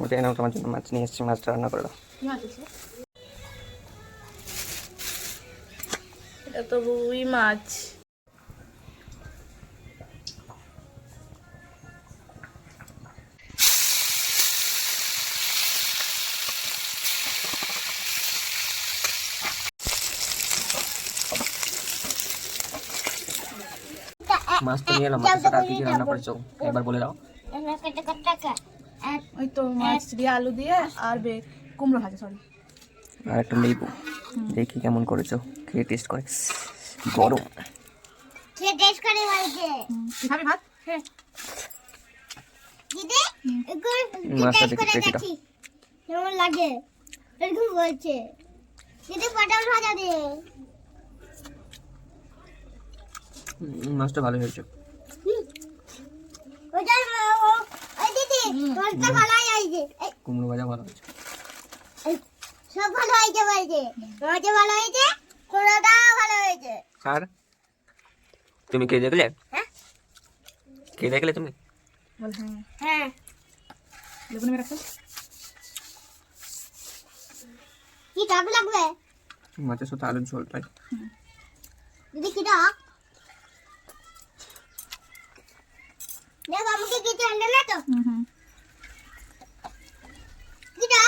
ওটাই নাও, তোমার জন্য মাছ নিয়ে এসেছি, মাছটা রান্না করে দাও। এটা তো রুই মাছ। মাছ তো নিয়ে এলাম, মাছের সাথে আর কি কি রান্না করেছো একবার বলে দাও। ওই তো মাছ দিয়ে আলু দিয়ে আর কুমড়ো ভাজা, সরি। আর একটা লেবু। দেখি কেমন করেছো, খেয়ে টেস্ট করে। গরম। খেয়ে টেস্ট করে বলছে খাবি ভাত? হ্যাঁ। দিদি মাছটা টেস্ট দেখি করে পেটিটা। দেখি কেমন লাগে। এরকম বলছে দিদি পটল ভাজা দে। মাছটা ভালো হয়েছে। ওই দিদি মাছটা ভালোই হয়েছে। কুমড়ো ভাজা ভালো হয়েছে। সব ভালো হয়েছে বলছে, মাছও ভালো হয়েছে, কুমড়োটাও ভালো হয়েছে। আর তুমি কে দেখলে? হ্যাঁ কে দেখলে তুমি? বল হ্যাঁ। হ্যাঁ লেবু নেবে রাখো। কি টক লাগবে মাছের সাথে আলুর ঝোলটাই। দিদি? কি টক দেখ, আমাকে কিছু আনলে না তো? হুম। কি টক?